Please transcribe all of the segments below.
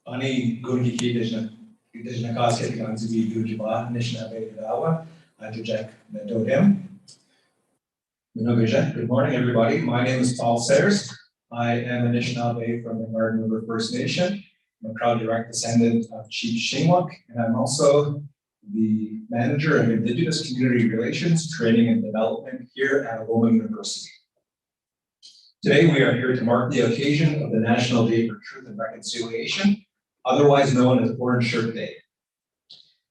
Ani gungi ki dejna kaske ti ganzi bi gungi ba nishna be dawa ajujek medodem. Good morning, everybody. My name is Paul Sayers. I am a Anishinaabe from the Garden River First Nation. I'm a proud direct descendant of Chief Shingwuk, and I'm also the manager of Indigenous Community Relations, Training and Development here at Algoma University. Today, we are here to mark the occasion of the National Day for Truth and Reconciliation, otherwise known as Orange Shirt Day.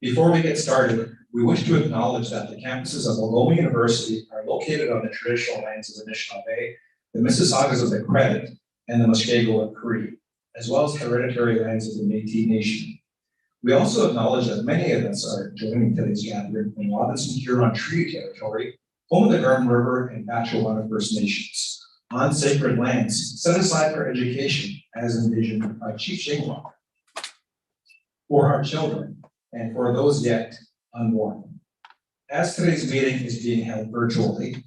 Before we get started, we wish to acknowledge that the campuses of Algoma University are located on the traditional lands of the Anishinaabe, the Mississaugas of the Credit, and the Muskego of Cree, as well as hereditary lands of the Métis Nation. We also acknowledge that many of us are joining today's gathering from Robinson-Huron Treaty Territory, home of the Garden River and Batchewana First Nations, on sacred lands set aside for education as envisioned by Chief Shingwuk, for our children and for those yet unborn. As today's meeting is being held virtually,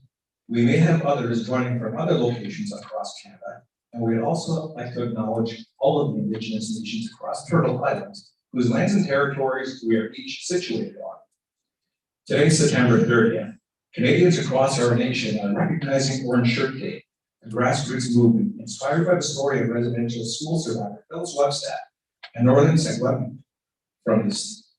we may have others joining from other locations across Canada, and we'd also like to acknowledge all of the Indigenous nations across Turtle Island, whose lands and territories we are each situated on. Today, September 30th, Canadians across our nation are recognizing Orange Shirt Day, a grassroots movement inspired by the story of residential school survivor Phyllis Webstad and Northern Segwem from the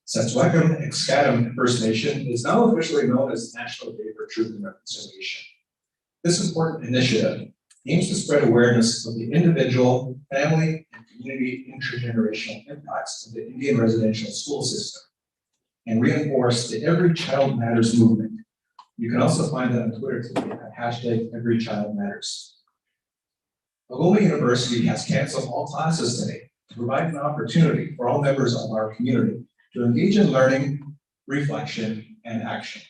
Setswecum-Excadam First Nation is now officially known as National Day for Truth and Reconciliation. This important initiative aims to spread awareness of the individual, family, and community intergenerational impacts of the Indian residential school system and reinforce the Every Child Matters movement. You can also find that on Twitter today at #EveryChildMatters. Algoma University has canceled all classes today to provide an opportunity for all members of our community to engage in learning, reflection, and action.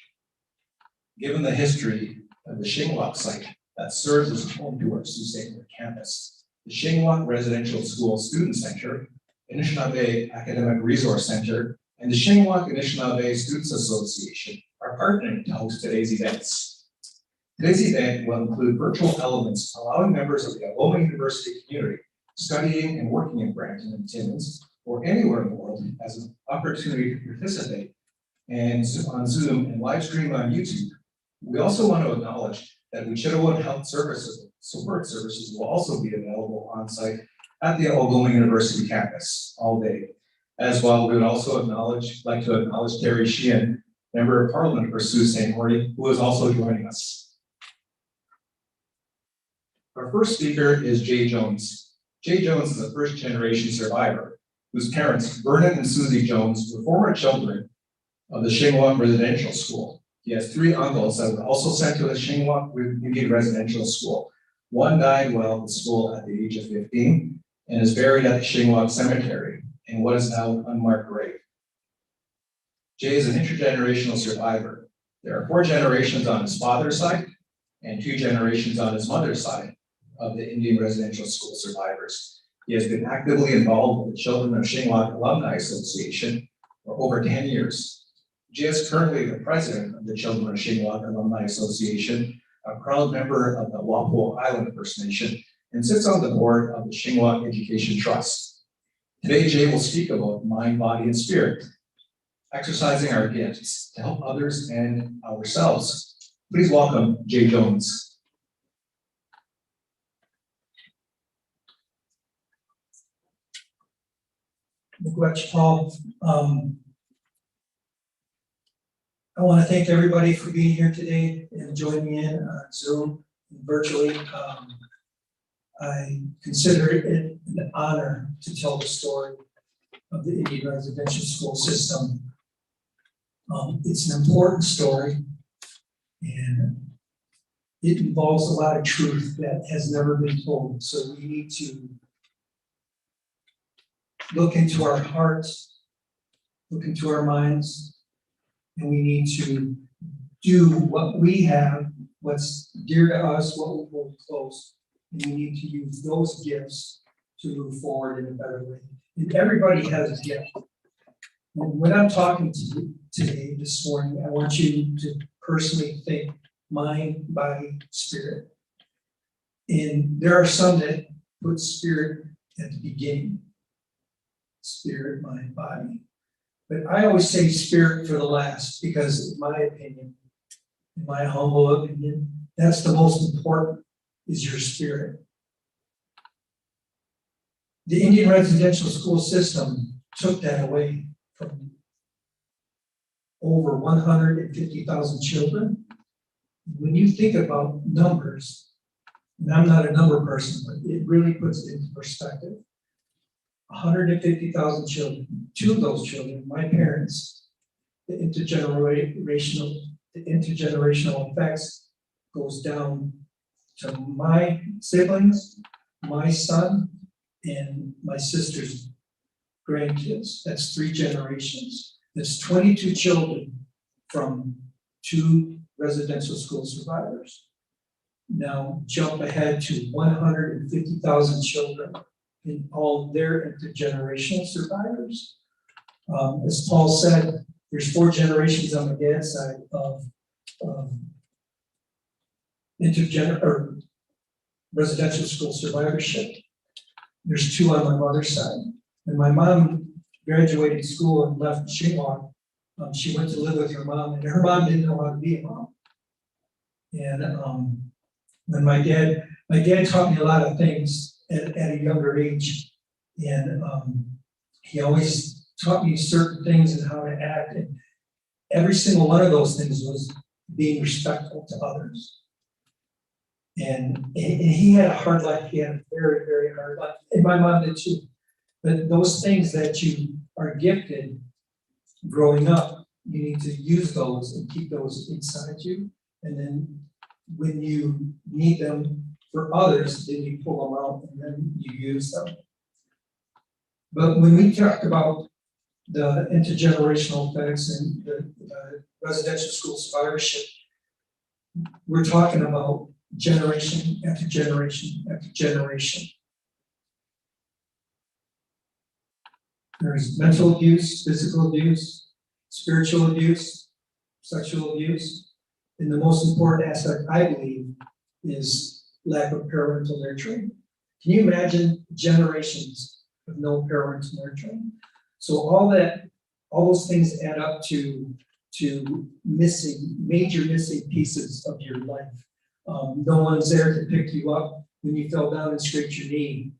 Given the history of the Shingwuk site that serves as home to our Sault Ste. Marie campus, the Shingwuk Residential School Student Center, Anishinaabe Academic Resource Center, and the Shingwuk Anishinaabe Students Association are partnering to host today's events. Today's event will include virtual elements allowing members of the Algoma University community studying and working in Brampton and Timmins or anywhere in the world as an opportunity to participate and on Zoom and live stream on YouTube. We also want to acknowledge that Wichita Health Services support services will also be available on site at the Algoma University campus all day. As well, we would also like to acknowledge Terry Sheehan, Member of Parliament for Sault Ste. Marie, who is also joining us. Our first speaker is Jay Jones. Jay Jones is a first-generation survivor whose parents, Vernon and Susie Jones, were former children of the Shingwuk Residential School. He has 3 uncles that were also sent to the Shingwuk Indian Residential School. One died while at the school at the age of 15 and is buried at the Shingwuk Cemetery in what is now an unmarked grave. Jay is an intergenerational survivor. There are 4 generations on his father's side and 2 generations on his mother's side of the Indian Residential School survivors. He has been actively involved with the Children of Shingwuk Alumni Association for over 10 years. Jay is currently the president of the Children of Shingwuk Alumni Association, a proud member of the Wappo Island First Nation, and sits on the board of the Shingwuk Education Trust. Today, Jay will speak about mind, body, and spirit, exercising our gifts to help others and ourselves. Please welcome Jay Jones. Miigwech, Paul. I want to thank everybody for being here today and joining me in on Zoom and virtually. I consider it an honor to tell the story of the Indian residential school system. It's an important story, and it involves a lot of truth that has never been told. So we need to look into our hearts, look into our minds, and we need to do what we have, what's dear to us, what we hold close, and we need to use those gifts to move forward in a better way. And everybody has a gift. And when I'm talking to you today, this morning, I want you to personally think mind, body, spirit. And there are some that put spirit at the beginning. spirit, mind, body. But I always say spirit for the last, because in my opinion, in my humble opinion, that's the most important, is your spirit. The Indian residential school system took that away from over 150,000 children. When you think about numbers, and I'm not a number person, but it really puts it into perspective. 150,000 children, two of those children, my parents, the intergenerational effects goes down to my siblings, my son, and my sister's grandkids. That's 3 generations. That's 22 children from 2 residential school survivors. Now jump ahead to 150,000 children in all their intergenerational survivors. As Paul said, there's 4 generations on my dad's side of residential school survivorship. There's 2 on my mother's side. When my mom graduated school and left Shinwalk, she went to live with her mom, and her mom didn't know how to be a mom. And when my dad taught me a lot of things at a younger age, and he always taught me certain things and how to act, and every single one of those things was being respectful to others. And he had a hard life. He had a very, very hard life, and my mom did too. But those things that you are gifted growing up, you need to use those and keep those inside you. And then when you need them for others, then you pull them out and then you use them. But when we talk about the intergenerational effects and the residential school survivorship, we're talking about generation after generation after generation. There's mental abuse, physical abuse, spiritual abuse, sexual abuse, and the most important aspect, I believe, is lack of parental nurturing. Can you imagine generations of no parental nurturing? So all those things add up to major missing pieces of your life. No one's there to pick you up when you fell down and scraped your knee.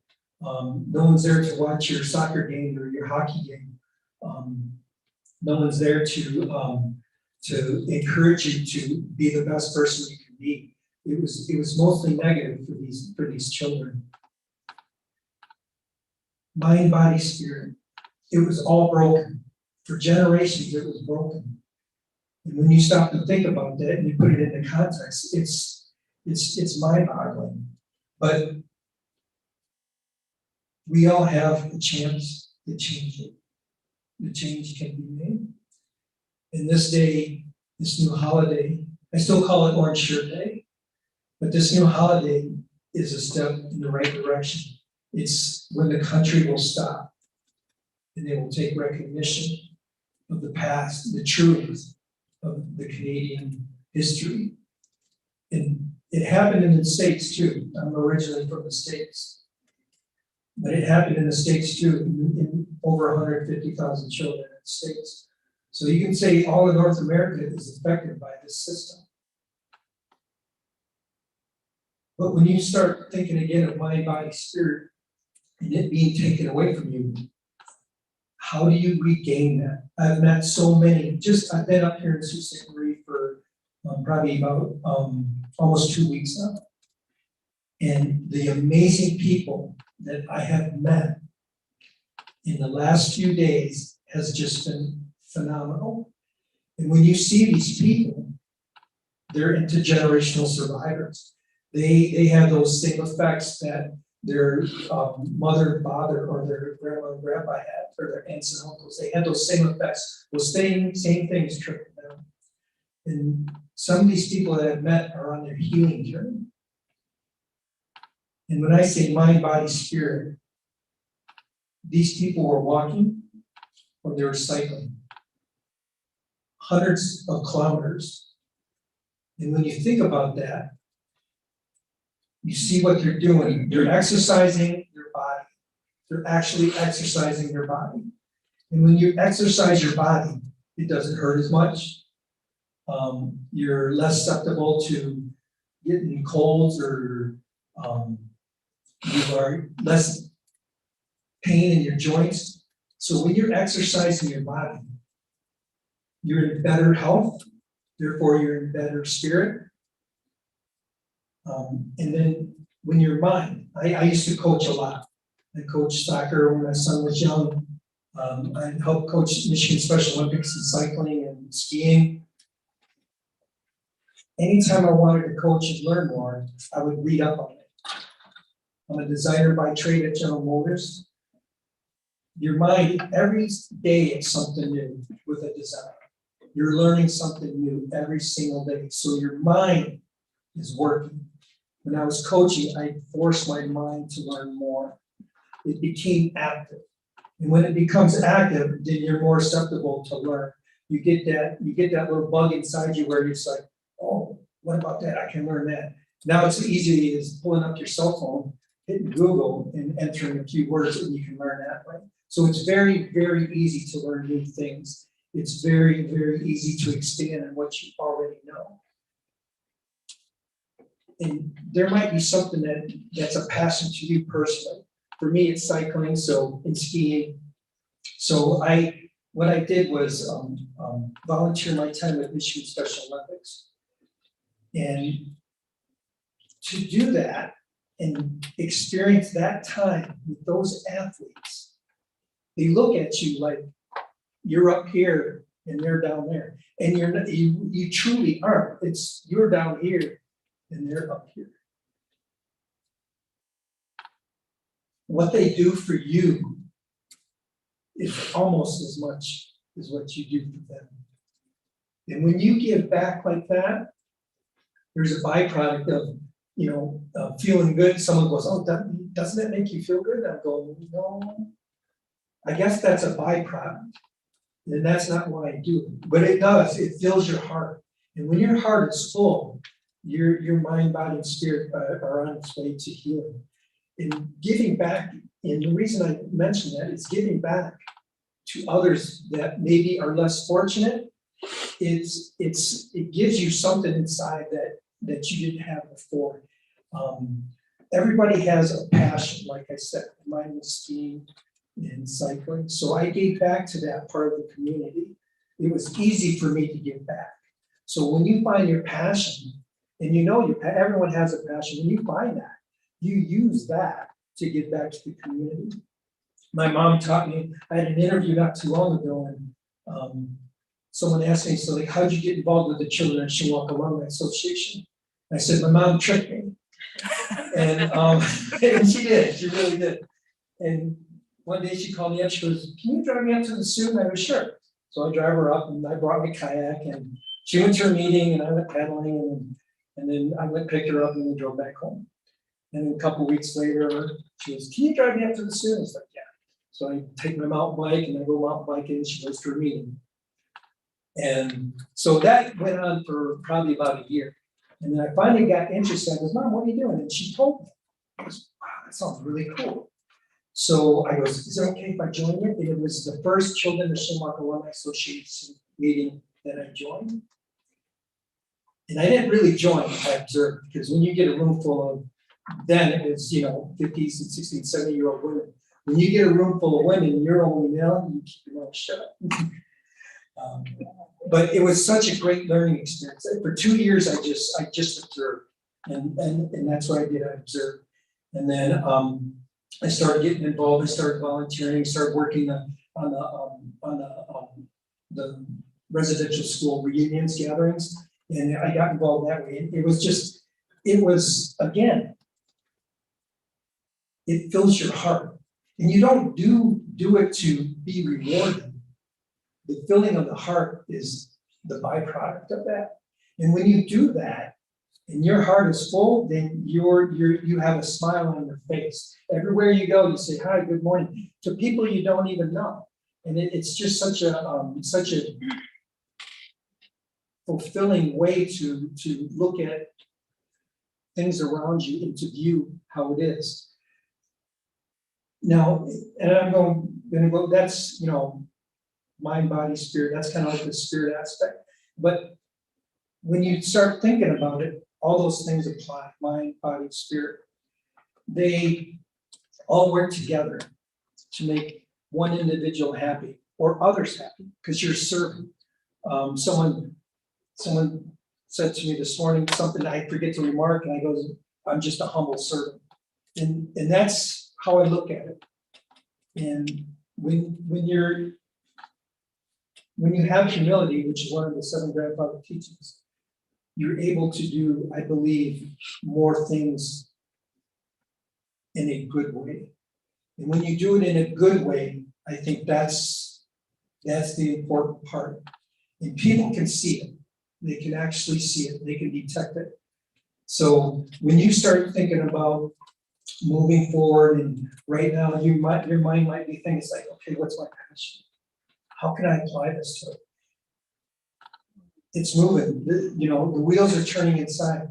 No one's there to watch your soccer game or your hockey game. No one's there to encourage you to be the best person you can be. It was mostly negative for these children. Mind, body, spirit. It was all broken. For generations, it was broken. And when you stop to think about that and you put it into context, it's mind-boggling. But we all have a chance to change it. The change can be made. And this day, this new holiday, I still call it Orange Shirt Day, but this new holiday is a step in the right direction. It's when the country will stop and they will take recognition of the past, the truth of the Canadian history. And it happened in the States too. I'm originally from the States. But it happened in the States too, in over 150,000 children in the States. So you can say all of North America is affected by this system. But when you start thinking again of mind, body, spirit, and it being taken away from you, how do you regain that? I've met so many, I've been up here in Sault Ste. Marie for probably about almost 2 weeks now. And the amazing people that I have met in the last few days has just been phenomenal. And when you see these people, they're intergenerational survivors. They have those same effects that their mother and father or their grandma and grandpa had, or their aunts and uncles. They had those same effects. Those same things trickle down. And some of these people that I've met are on their healing journey. And when I say mind, body, spirit, these people were walking or they were cycling hundreds of kilometers. And when you think about that, you see what they're doing. They're exercising their body. They're actually exercising their body. And when you exercise your body, it doesn't hurt as much. You're less susceptible to getting colds, or you are less pain in your joints. So when you're exercising your body, you're in better health, therefore you're in better spirit. And then when your mind, I used to coach a lot. I coached soccer when my son was young. I helped coach Michigan Special Olympics in cycling and skiing. Anytime I wanted to coach and learn more, I would read up on it. I'm a designer by trade at General Motors. Your mind, every day it's something new with a design. You're learning something new every single day. So your mind is working. When I was coaching, I forced my mind to learn more. It became active. And when it becomes active, then you're more susceptible to learn. You get that little bug inside you where it's like, oh, what about that? I can learn that. Now it's as easy as pulling up your cell phone, hitting Google and entering a few words, and you can learn that way. So it's very, very easy to learn new things. It's very, very easy to expand on what you already know. And there might be something that's a passion to you personally. For me, it's cycling, so and skiing. So what I did was volunteer my time with Michigan Special Olympics. And to do that and experience that time with those athletes, they look at you like you're up here and they're down there. And you're not, you truly aren't. It's you're down here and they're up here. What they do for you is almost as much as what you do for them. And when you give back like that, there's a byproduct of feeling good. Someone goes, oh, doesn't that make you feel good? I'm going, no. I guess that's a byproduct. And that's not why I do it. But it does, it fills your heart. And when your heart is full, your mind, body, and spirit are on its way to healing. And giving back, and the reason I mention that is giving back to others that maybe are less fortunate. It gives you something inside that you didn't have before. Everybody has a passion, like I said. Mine was skiing and cycling. So I gave back to that part of the community. It was easy for me to give back. So when you find your passion, and everyone has a passion, when you find that, you use that to give back to the community. My mom taught me, I had an interview not too long ago, and someone asked me, so like, how'd you get involved with the Children of Shinwalk Alumni Association? I said, my mom tricked me. And, and she did, she really did. And one day she called me up, she goes, can you drive me up to the zoo? And I was sure. So I drive her up, and I brought my kayak, and she went to her meeting, and I went paddling, and then I went picked her up, and we drove back home. And then a couple of weeks later, she goes, can you drive me up to the zoo? I was like, yeah. So I take my mountain bike, and I go mountain biking, and she goes to her meeting. And so that went on for probably about a year. And then I finally got interested. I goes, Mom, what are you doing? And she told me. I goes, wow, that sounds really cool. So I goes, is it okay if I join you? And it was the first Children of Shinwalk Alumni Association meeting that I joined. And I didn't really join, I observed, because when you get a room full of, then it was, 50s and 60s and 70-year-old women. When you get a room full of women, you're only male, you keep your mouth shut. But it was such a great learning experience. For 2 years, I just observed, and that's what I did. I observed, and then I started getting involved. I started volunteering. Started working on the residential school reunions gatherings, and I got involved that way. It was again, it fills your heart, and you don't do it to be rewarded. The filling of the heart is the byproduct of that. And when you do that, and your heart is full, then you have a smile on your face. Everywhere you go, you say, hi, good morning, to people you don't even know. And it's just such a fulfilling way to look at things around you and to view how it is. Now, and I'm gonna go, that's, mind, body, spirit, that's kind of like the spirit aspect. But when you start thinking about it, all those things apply, mind, body, spirit. They all work together to make one individual happy or others happy, because you're serving. Someone said to me this morning something I forget to remark, and I go, I'm just a humble servant. And that's how I look at it. And when you have humility, which is one of the 7 grandfather teachings, you're able to do, I believe, more things in a good way. And when you do it in a good way, I think that's the important part. And people can see it. They can actually see it. They can detect it. So when you start thinking about moving forward, and right now your mind might be thinking, it's like, okay, what's my passion? How can I apply this to it? It's moving. The wheels are turning inside.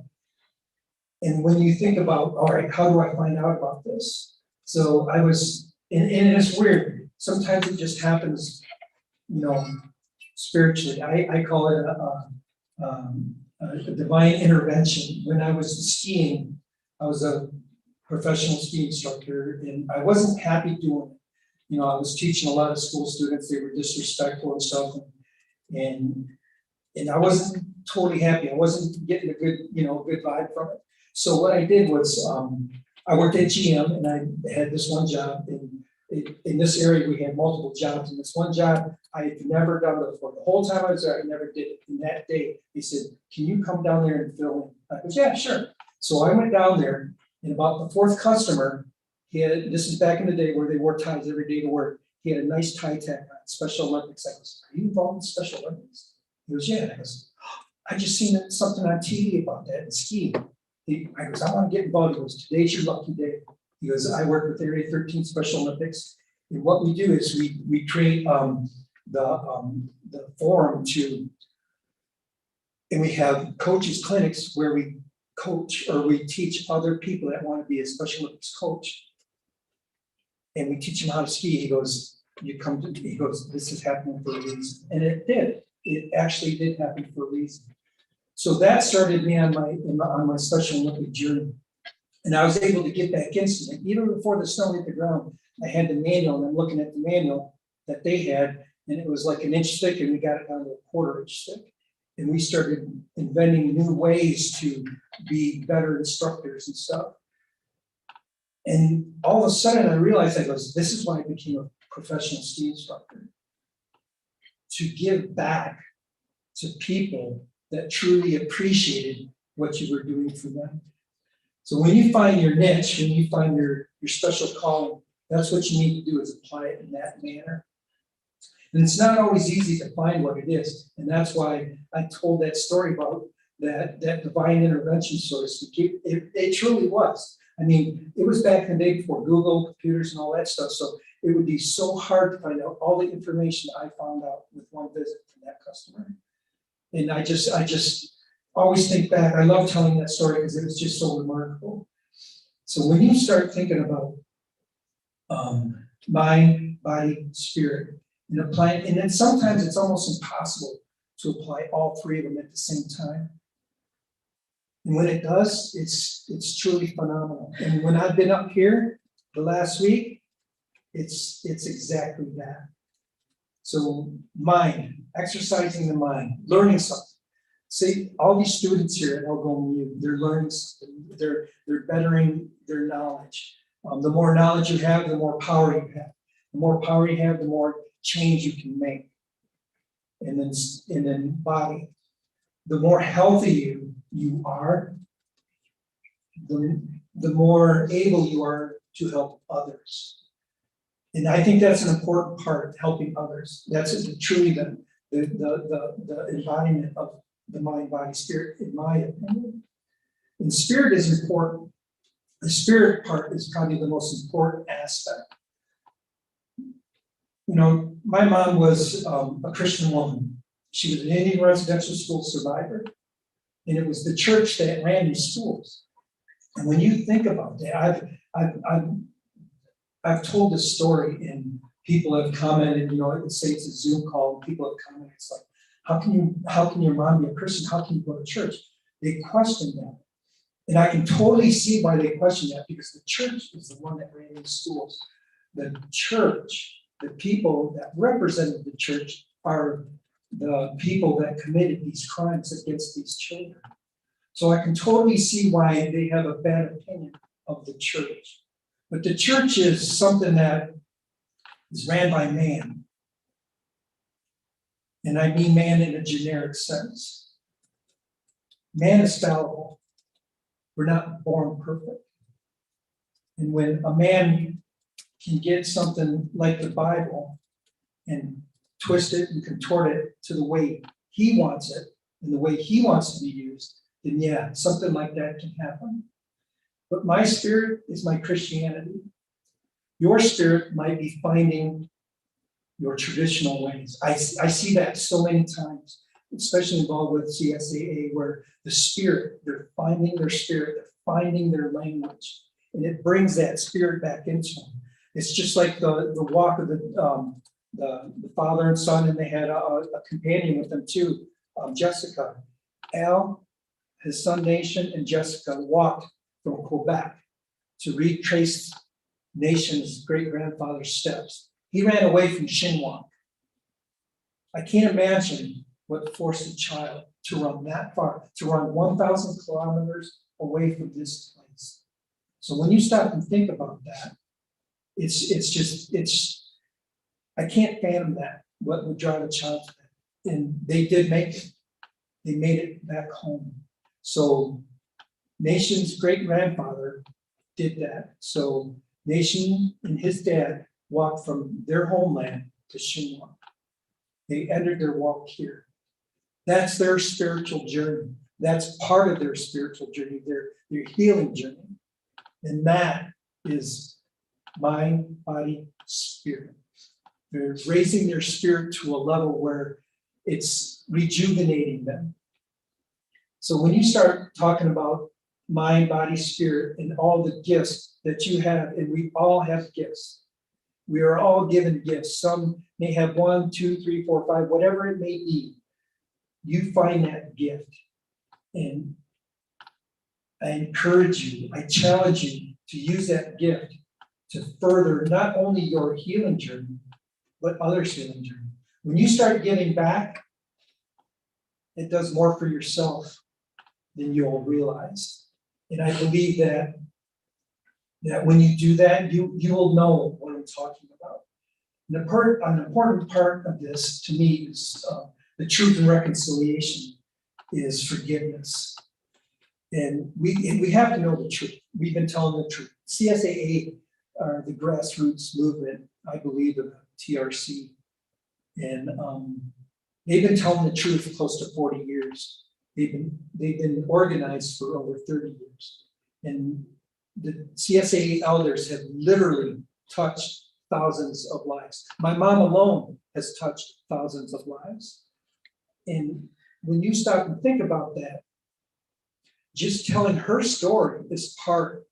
And when you think about, all right, how do I find out about this? So I was, and it's weird. Sometimes it just happens, spiritually. I call it a divine intervention. When I was skiing, I was a professional ski instructor, and I wasn't happy doing it. I was teaching a lot of school students. They were disrespectful and stuff, and I wasn't totally happy. I wasn't getting a good vibe from it. So what I did was, I worked at GM, and I had this one job. In this area, we had multiple jobs. And this one job I had never done before. The whole time I was there, I never did it. And that day, he said, "Can you come down there and fill in?" I goes, "Yeah, sure." So I went down there, and about the 4th customer, this is back in the day where they wore ties every day to work. He had a nice tie tack on, Special Olympics. I goes, "Are you involved in Special Olympics?" He goes, "Yeah." I goes, "I just seen something on TV about that in skiing." I goes, "I want to get involved." He goes, "Today's your lucky day." He goes, "I work with Area 13 Special Olympics. And what we do is we create the forum and we have coaches clinics where we coach or we teach other people that want to be a Special Olympics coach. And we teach them how to ski." He goes, he goes, "This is happening for a reason." And it did. It actually did happen for a reason. So that started me on my Special Olympic journey. And I was able to get back instantly. Even before the snow hit the ground, I had the manual, and I'm looking at the manual that they had, and it was like 1 inch thick, and we got it down to 1/4 inch thick. And we started inventing new ways to be better instructors and stuff. And all of a sudden I realized, this is why I became a professional ski instructor. To give back to people that truly appreciated what you were doing for them. So when you find your niche, when you find your special calling, that's what you need to do, is apply it in that manner. And it's not always easy to find what it is. And that's why I told that story about that divine intervention, so to speak. It truly was. I mean, it was back in the day before Google, computers, and all that stuff. So it would be so hard to find out all the information I found out with one visit from that customer. And I just always think back. I love telling that story because it was just so remarkable. So when you start thinking about mind, body, spirit, and applying, and then sometimes it's almost impossible to apply all 3 of them at the same time. And when it does, it's truly phenomenal. And when I've been up here the last week, it's exactly that. So mind, exercising the mind, learning something. See, all these students here at Algoma, they're learning something. They're bettering their knowledge. The more knowledge you have, the more power you have. The more power you have, the more change you can make. And then body. The more healthy you are, the more able you are to help others. And I think that's an important part, helping others. That's truly the embodiment of the mind, body, spirit, in my opinion. And spirit is important. The spirit part is probably the most important aspect. My mom was a Christian woman. She was an Indian residential school survivor. And it was the church that ran these schools. And when you think about that, I've told this story and people have commented, let's say it's a Zoom call, and people have commented, it's like, how can your mom be a Christian? How can you go to church? They question that. And I can totally see why they question that, because the church is the one that ran these schools. The church, the people that represented the church are the people that committed these crimes against these children. So I can totally see why they have a bad opinion of the church. But the church is something that is ran by man. And I mean man in a generic sense. Man is fallible. We're not born perfect. And when a man can get something like the Bible and twist it and contort it to the way he wants it and the way he wants to be used, then yeah, something like that can happen. But my spirit is my Christianity. Your spirit might be finding your traditional ways. I see that so many times, especially involved with CSAA, where the spirit, they're finding their spirit, they're finding their language, and it brings that spirit back into them. It's just like the walk of the father and son, and they had a companion with them too, Jessica. Al, his son Nation, and Jessica walked from Quebec to retrace Nation's great-grandfather's steps. He ran away from Shinwalk. I can't imagine what forced a child to run that far, to run 1,000 kilometers away from this place. So when you stop and think about that, I can't fathom that, what would drive a child to that. And they did make it. They made it back home. So Nation's great-grandfather did that. So Nation and his dad walked from their homeland to Shinwalk. They entered their walk here. That's their spiritual journey. That's part of their spiritual journey, their healing journey. And that is mind, body, spirit. They're raising their spirit to a level where it's rejuvenating them. So when you start talking about mind, body, spirit, and all the gifts that you have, and we all have gifts. We are all given gifts. Some may have 1, 2, 3, 4, 5, whatever it may be. You find that gift. And I encourage you, I challenge you to use that gift to further not only your healing journey, but others' healing journey. When you start giving back, it does more for yourself than you'll realize. And I believe that when you do that, you will know what I'm talking about. An important part of this to me is the truth and reconciliation is forgiveness. And we have to know the truth. We've been telling the truth. CSAA are the grassroots movement, I believe, of TRC. And they've been telling the truth for close to 40 years. They've been organized for over 30 years. And the CSAA elders have literally touched thousands of lives. My mom alone has touched thousands of lives. And when you stop and think about that, just telling her story is part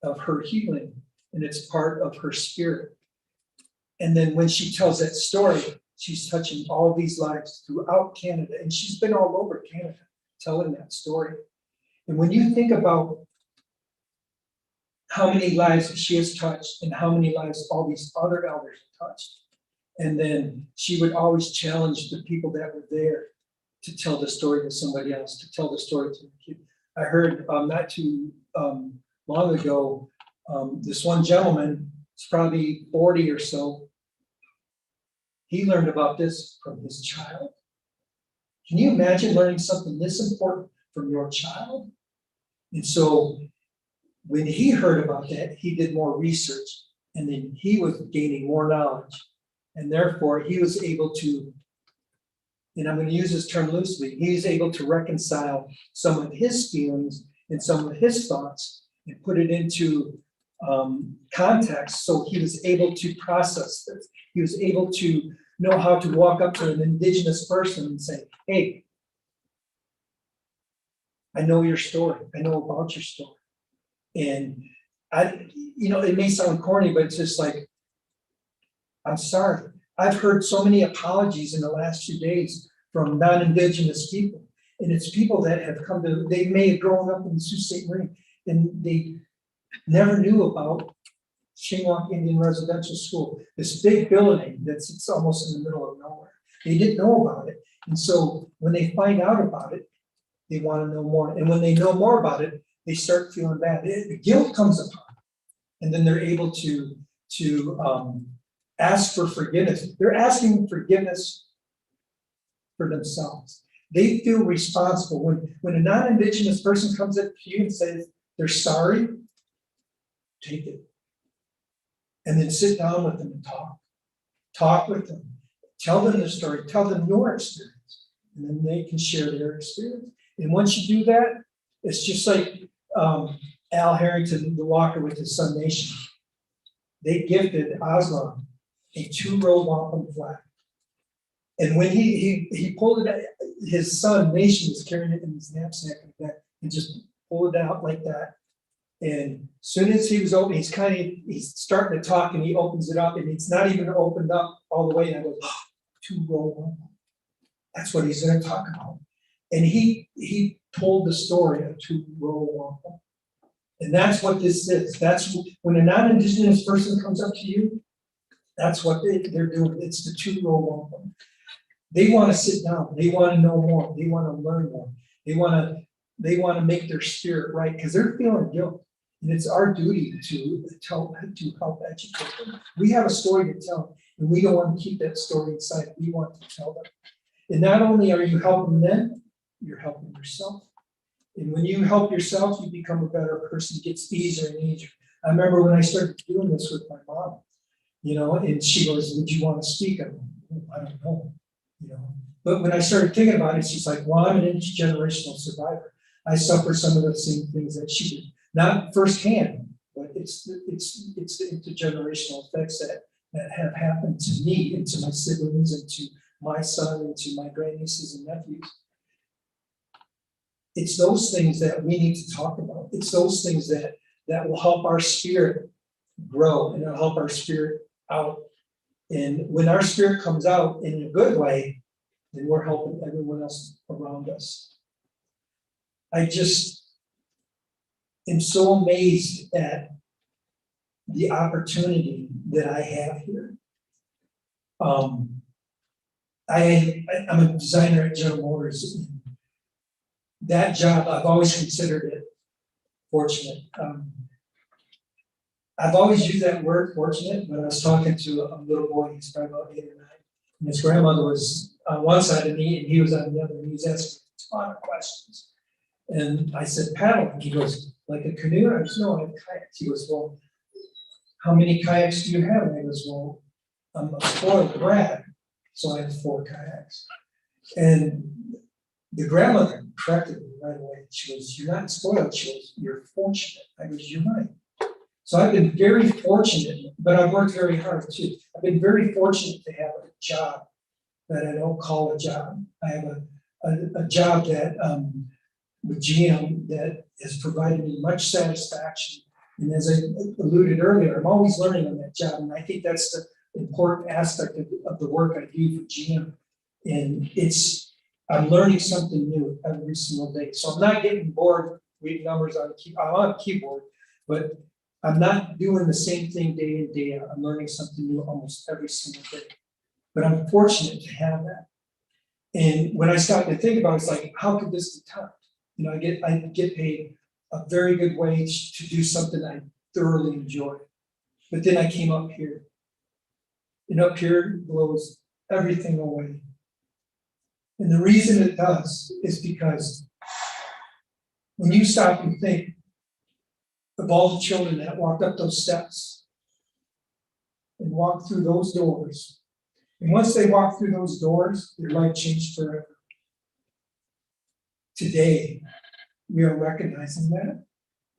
of her healing, and it's part of her spirit. And then when she tells that story, she's touching all these lives throughout Canada, and she's been all over Canada telling that story. And when you think about how many lives she has touched and how many lives all these other elders have touched, and then she would always challenge the people that were there to tell the story to somebody else, to tell the story to the kid. I heard not too long ago, this one gentleman, it's probably 40 or so, he learned about this from his child. Can you imagine learning something this important from your child? And so when he heard about that, he did more research, and then he was gaining more knowledge. And therefore, he was able to, and I'm going to use this term loosely, he was able to reconcile some of his feelings and some of his thoughts and put it into context, so he was able to process this. He was able to know how to walk up to an Indigenous person and say, hey, I know your story. I know about your story. And it may sound corny, but it's just like, I'm sorry. I've heard so many apologies in the last few days from non-Indigenous people. And it's people that have come to, they may have grown up in the Sioux State Marine and they never knew about Shingwak Indian Residential School, this big building it's almost in the middle of nowhere. They didn't know about it. And so when they find out about it, they want to know more. And when they know more about it, they start feeling bad. The guilt comes upon them. And then they're able to ask for forgiveness. They're asking forgiveness for themselves. They feel responsible. When a non-Indigenous person comes up to you and says they're sorry, take it. And then sit down with them and talk. Talk with them. Tell them their story. Tell them your experience. And then they can share their experience. And once you do that, it's just like Al Harrington, the walker with his Sun Nation. They gifted Oslo a 2-row wampum flag. And when he pulled it out, his son Nation was carrying it in his knapsack like that, and just pulled it out like that. And as soon as he was open, he's starting to talk, and he opens it up, and it's not even opened up all the way. And I go, 2-row wampum. That's what he's going to talk about. And he told the story of 2-row wampum. And that's what this is. That's when a non-Indigenous person comes up to you, that's what they're doing. It's the 2-row wampum. They want to sit down. They want to know more. They want to learn more. They want to make their spirit right because they're feeling guilt. And it's our duty to help educate them. We have a story to tell, and we don't want to keep that story inside. We want to tell them. And not only are you helping them, you're helping yourself. And when you help yourself, you become a better person. It gets easier and easier. I remember when I started doing this with my mom, and she goes, "Would you want to speak?" I'm like, "I don't know." But when I started thinking about it, she's like, "Well, I'm an intergenerational survivor. I suffer some of the same things that she did, not firsthand, but it's the intergenerational effects that have happened to me and to my siblings and to my son and to my grandnieces and nephews." It's those things that we need to talk about. It's those things that will help our spirit grow and it'll help our spirit out. And when our spirit comes out in a good way, then we're helping everyone else around us. I just am so amazed at the opportunity that I have here. I'm a designer at General Motors. That job, I've always considered it fortunate. I've always used that word fortunate, but I was talking to a little boy, he's probably about 8 or 9, and his grandmother was on one side of me and he was on the other, and he was asking a ton of questions. And I said, paddling. He goes, like a canoe? I goes, no, I have kayaks. He goes, well, how many kayaks do you have? And I goes, well, I'm a spoiled brat, so I have 4 kayaks. And the grandmother corrected me right away. She goes, you're not spoiled. She goes, you're fortunate. I goes, you're right. So I've been very fortunate, but I've worked very hard too. I've been very fortunate to have a job that I don't call a job. I have a job that with GM that has provided me much satisfaction. And as I alluded earlier, I'm always learning on that job. And I think that's the important aspect of the work I do for GM. And I'm learning something new every single day. So I'm not getting bored reading numbers on a keyboard, but I'm not doing the same thing day in, day out. I'm learning something new almost every single day. But I'm fortunate to have that. And when I started to think about it, it's like, how could this be topped? I get paid a very good wage to do something I thoroughly enjoy. But then I came up here. And up here blows everything away. And the reason it does is because when you stop and think of all the children that walked up those steps and walked through those doors, and once they walked through those doors, their life changed forever. Today, we are recognizing that.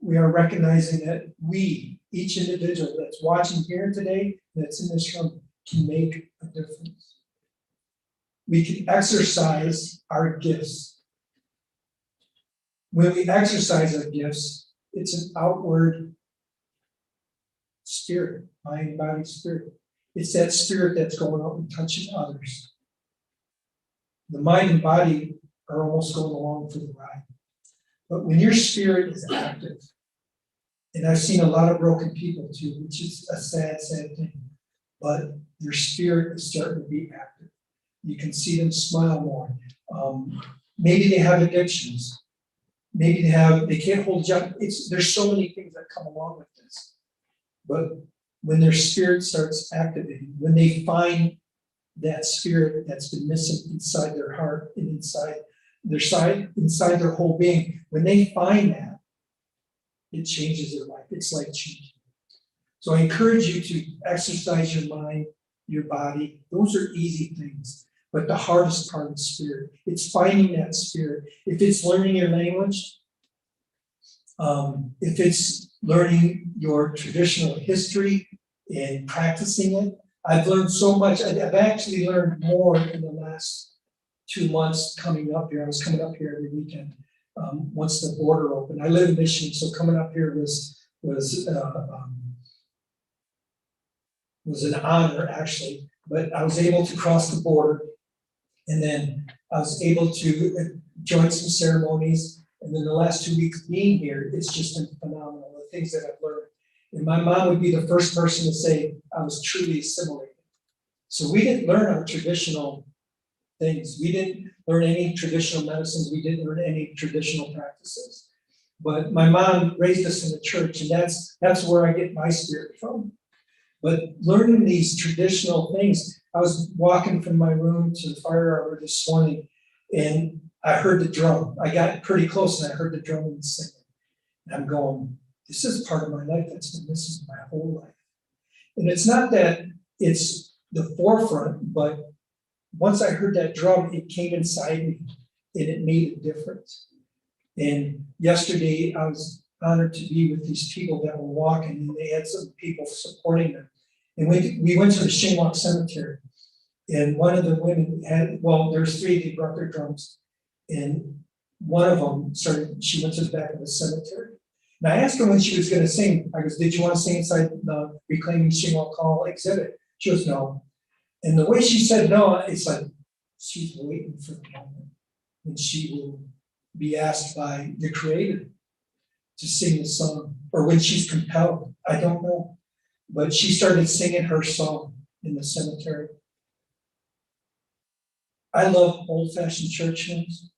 We are recognizing that we, each individual that's watching here today, that's in this room, can make a difference. We can exercise our gifts. When we exercise our gifts, it's an outward spirit, mind, body, spirit. It's that spirit that's going out and touching others. The mind and body are almost going along for the ride. But when your spirit is active, and I've seen a lot of broken people too, which is a sad, sad thing, but their spirit is starting to be active. You can see them smile more. Maybe they have addictions. Maybe they can't hold a job. There's so many things that come along with this. But when their spirit starts activating, when they find that spirit that's been missing inside their heart and inside their whole being, when they find that, it changes their life. It's life changing. So I encourage you to exercise your mind, your body. Those are easy things. But the hardest part is spirit. It's finding that spirit. If it's learning your language, if it's learning your traditional history and practicing it, I've learned so much. I've actually learned more in the last 2 months coming up here. I was coming up here every weekend once the border opened. I live in Michigan, so coming up here was an honor actually. But I was able to cross the border, and then I was able to join some ceremonies. And then the last 2 weeks being here, it's just been phenomenal, the things that I've learned. And my mom would be the first person to say I was truly assimilated. So we didn't learn our traditional things. We didn't learn any traditional medicines. We didn't learn any traditional practices. But my mom raised us in the church, and that's where I get my spirit from. But learning these traditional things, I was walking from my room to the fire arbor this morning, and I heard the drum. I got pretty close, and I heard the drum and singing. And I'm going, this is part of my life that's been missing my whole life. And it's not that it's the forefront, but once I heard that drum, it came inside me, and it made a difference. And yesterday, I was honored to be with these people that were walking, and they had some people supporting them. And we went to the Shingwalk Cemetery, and one of the women there's three, they brought their drums, and one of them she went to the back of the cemetery. And I asked her when she was gonna sing, I goes, did you wanna sing inside the Reclaiming Shingwalk Hall exhibit? She goes, no. And the way she said no, it's like, she's waiting for the moment when she will be asked by the Creator to sing the song, or when she's compelled, I don't know. But she started singing her song in the cemetery. I love old-fashioned church hymns.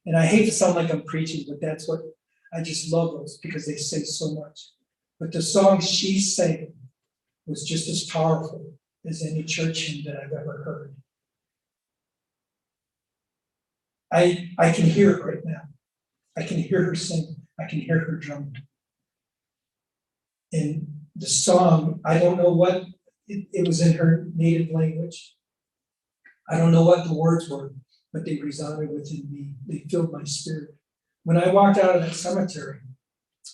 And I hate to sound like I'm preaching, but that's what, I just love those because they say so much. But the song she sang was just as powerful as any church hymn that I've ever heard. I can hear it right now. I can hear her sing. I can hear her drum. And the song, I don't know what, it was in her native language. I don't know what the words were, but they resounded within me. They filled my spirit. When I walked out of that cemetery,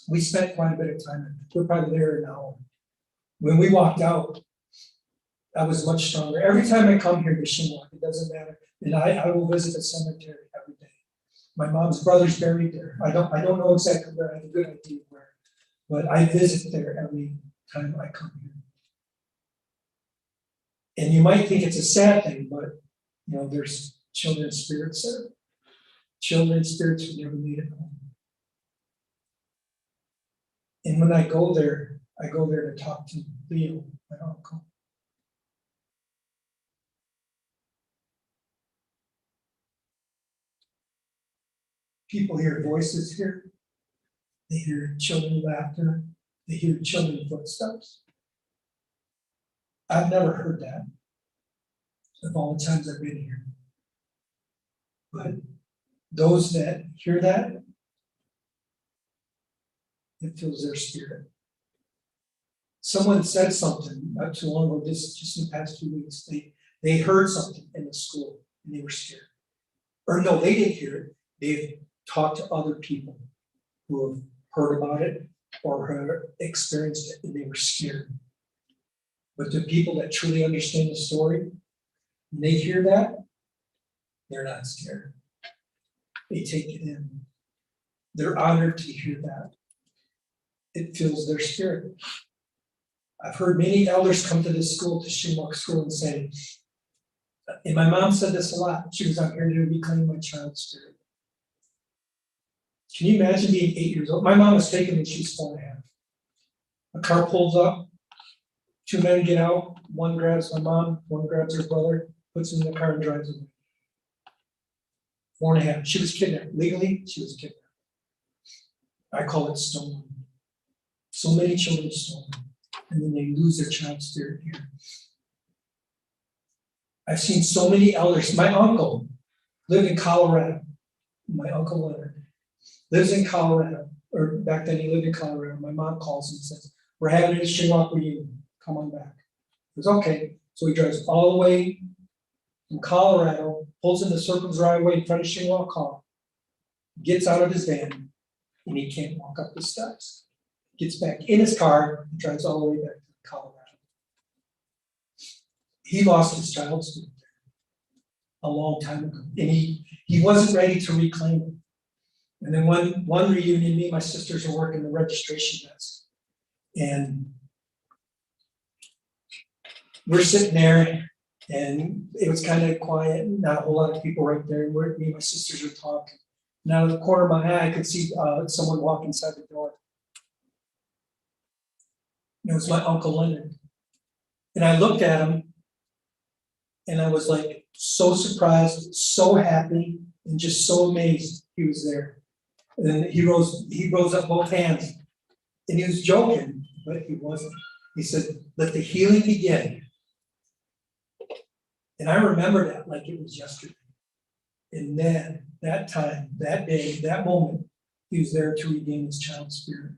we spent quite a bit of time. We're probably there an hour. When we walked out, I was much stronger. Every time I come here to Shingwalk, it doesn't matter. And I will visit the cemetery every day. My mom's brother's buried there. I don't know exactly where. I have a good idea where, but I visit there every time I come here. And you might think it's a sad thing, but there's children's spirits there. Children's spirits who never made it home. And when I go there to talk to Leo, my uncle. People hear voices here. They hear children laughter. They hear children footsteps. I've never heard that of all the times I've been here. But those that hear that, it fills their spirit. Someone said something not too long ago, just in the past 2 weeks. They heard something in the school and they were scared. Or no, they didn't hear it. They've talked to other people who have heard about it or have experienced it and they were scared. But the people that truly understand the story, when they hear that, they're not scared. They take it in. They're honored to hear that. It fills their spirit. I've heard many elders come to this school, to Shinwalk School, and say, and my mom said this a lot, she was, I'm here to reclaim my child spirit. Can you imagine being 8 years old? My mom was taken when she was 4.5. A car pulls up, 2 men get out, one grabs my mom, one grabs her brother, puts them in the car and drives away. 4.5. She was kidnapped. Legally, she was kidnapped. I call it stolen. So many children stolen, and then they lose their child spirit here. I've seen so many elders. My uncle lived in Colorado. My uncle Leonard lives in Colorado, or back then he lived in Colorado. My mom calls and says, we're having a Shinwalk reunion. Come on back. He goes, okay. So he drives all the way from Colorado, pulls in the Circle driveway in front of Shinwalk Hall, gets out of his van, and he can't walk up the steps. Gets back in his car and drives all the way back to Colorado. He lost his child spirit a long time ago, and he wasn't ready to reclaim it. And then one reunion, me and my sisters were working the registration desk, and we're sitting there, and it was kind of quiet, not a whole lot of people right there. Me and my sisters were talking. And out of the corner of my eye, I could see someone walk inside the door. It was my Uncle Leonard. And I looked at him, and I was like so surprised, so happy, and just so amazed he was there. And he rose up both hands, and he was joking, but he wasn't. He said, let the healing begin. And I remember that like it was yesterday. And then, that time, that day, that moment, he was there to regain his child spirit.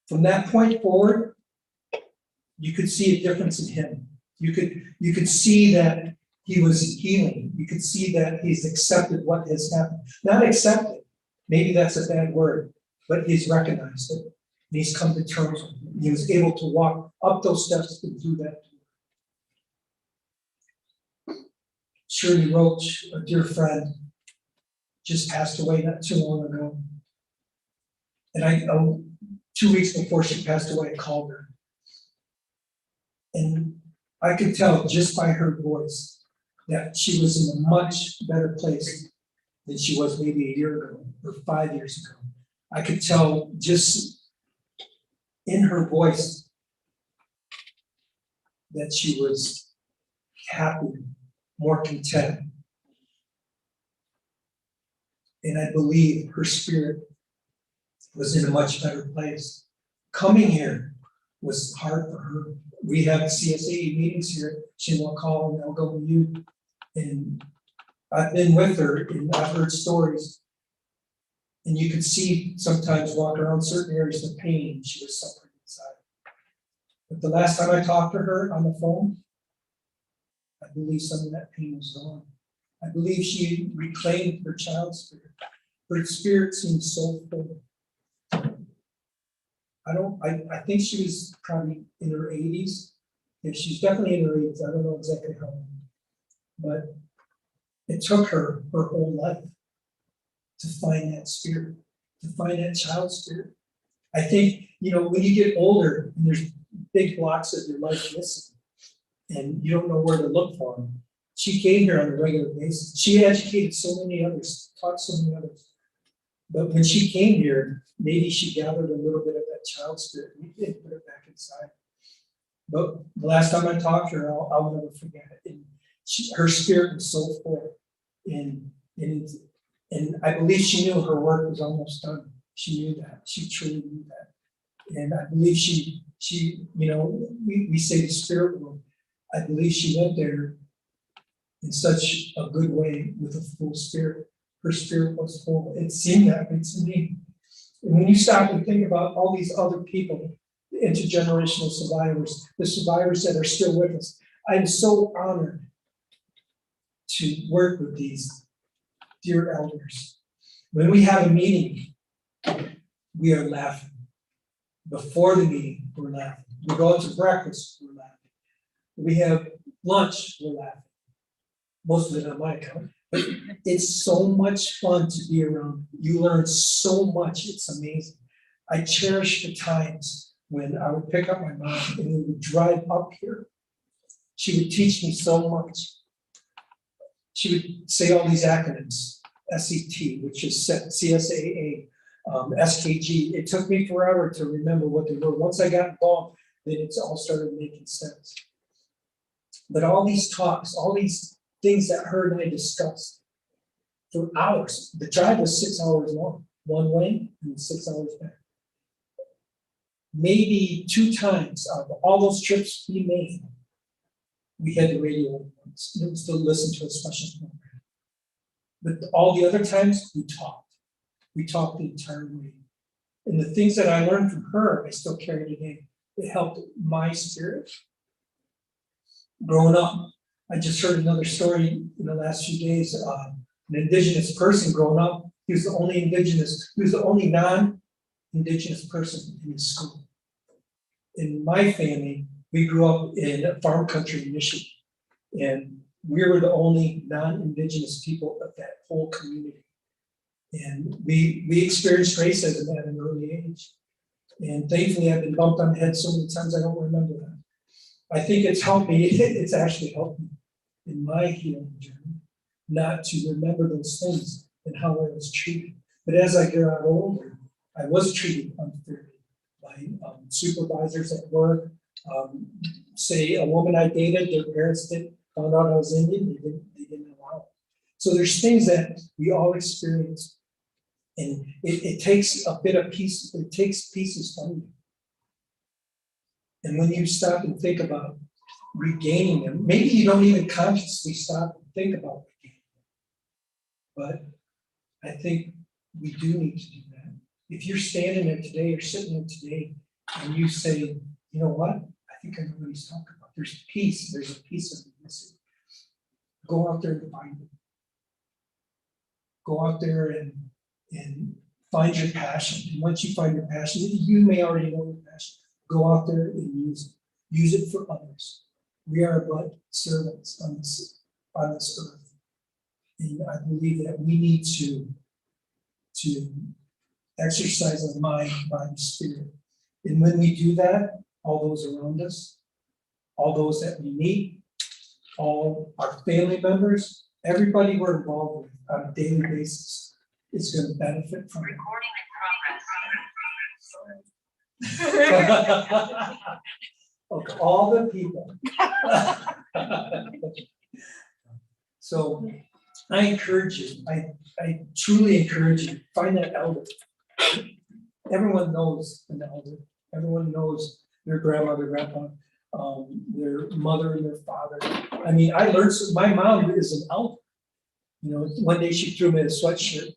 From that point forward, you could see a difference in him. You could see that he was healing. You could see that he's accepted what has happened. Not accepted, maybe that's a bad word, but he's recognized it. And he's come to terms with it. He was able to walk up those steps and do that. Shirley Roach, a dear friend, just passed away not too long ago. And 2 weeks before she passed away, I called her. And I could tell just by her voice that she was in a much better place than she was maybe a year ago or 5 years ago. I could tell just in her voice that she was happier, more content. And I believe her spirit was in a much better place. Coming here was hard for her. We have CSAE meetings here at Shinwalk Hall and LWU, and I've been with her and I've heard stories. And you could see sometimes walking around certain areas the pain she was suffering inside. But the last time I talked to her on the phone, I believe some of that pain was gone. I believe she reclaimed her child spirit. Her spirit seemed so full. I think she was probably in her 80s. If she's definitely in her 80s, I don't know exactly how long. But it took her whole life to find that spirit, to find that child spirit. I think, when you get older and there's big blocks of your life missing, and you don't know where to look for them. She came here on a regular basis. She educated so many others, taught so many others. But when she came here, maybe she gathered a little bit of that child spirit and put it back inside. But the last time I talked to her, I'll never forget it. And her spirit was so full. And I believe she knew her work was almost done. She knew that. She truly knew that. And I believe she we say the spirit world. I believe she went there in such a good way with a full spirit. Her spirit was full. It seemed that way to me. And when you stop and think about all these other people, the intergenerational survivors, the survivors that are still with us, I'm so honored to work with these dear elders. When we have a meeting, we are laughing. Before the meeting, we're laughing. We go out to breakfast, we're laughing. We have lunch, we're laughing. Most of it on my account. But it's so much fun to be around. You learn so much. It's amazing. I cherish the times when I would pick up my mom and we would drive up here. She would teach me so much. She would say all these acronyms, SET, which is CSAA, SKG. It took me forever to remember what they were. Once I got involved, then it's all started making sense. But all these talks, all these things that her and I discussed for hours. The drive was 6 hours long, one way and 6 hours back. Maybe 2 times out of all those trips we made, we had the radio on once. It was to listen to a special program. But all the other times, we talked. We talked the entire way. And the things that I learned from her, I still carry today. It helped my spirit. Growing up, I just heard another story in the last few days. An indigenous person growing up, he was the only non-indigenous person in his school. In my family, we grew up in a farm country in Michigan, and we were the only non-indigenous people of that whole community. And we experienced racism at an early age. And thankfully, I've been bumped on the head so many times I don't remember that. I think it's helped me, it's actually helped me in my healing journey, not to remember those things and how I was treated. But as I got older, I was treated unfairly by supervisors at work. Say a woman I dated, their parents found out I was Indian, they didn't allow it. So there's things that we all experience, and it takes a bit of peace, it takes pieces from you. And when you stop and think about regaining them, maybe you don't even consciously stop and think about regaining them. But I think we do need to do that. If you're standing there today or sitting there today and you say, you know what, I think I know what he's talking about. There's peace, there's a piece of me missing. Go out there and find it. Go out there and find your passion. And once you find your passion, you may already know your passion. Go out there and use it. Use it for others. We are but servants on this earth. And I believe that we need to exercise our mind, body, spirit. And when we do that, all those around us, all those that we meet, all our family members, everybody we're involved with on a daily basis is going to benefit from it. Recording Of all the people. So I encourage you, I truly encourage you, find that elder. Everyone knows an elder. Everyone knows their grandmother, grandpa, their mother and their father. I mean, I learned, my mom is an elder. You know, one day she threw me a sweatshirt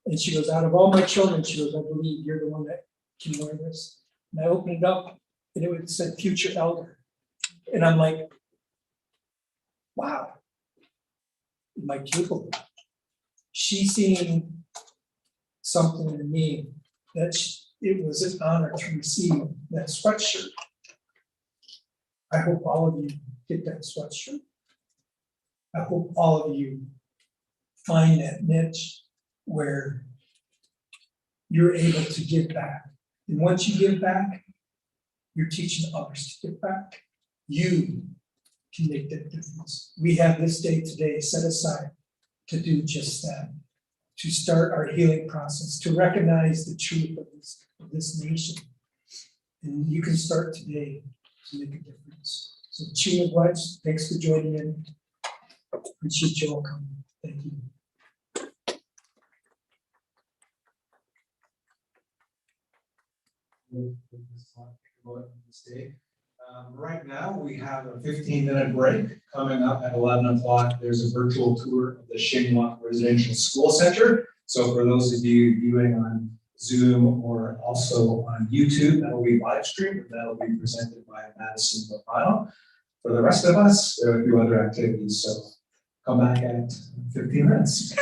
and she goes, out of all my children, she goes, I believe you're the one that can wear this. And I opened it up and it said future elder. And I'm like, wow, am I capable? She's seeing something in me that it was an honor to receive that sweatshirt. I hope all of you get that sweatshirt. I hope all of you find that niche where you're able to give back. And once you give back, you're teaching others to give back. You can make that difference. We have this day today set aside to do just that, to start our healing process, to recognize the truth of this nation. And you can start today to make a difference. So, Shirley Roach, thanks for joining in. Appreciate you all coming. Thank you. Right now, we have a 15-minute break coming up at 11 o'clock. There's a virtual tour of the Shingwalk Residential School Center. So for those of you viewing on Zoom or also on YouTube, that will be live streamed, and that'll be presented by Madison Lopano. For the rest of us, there are a few other activities. So come back at 15 minutes.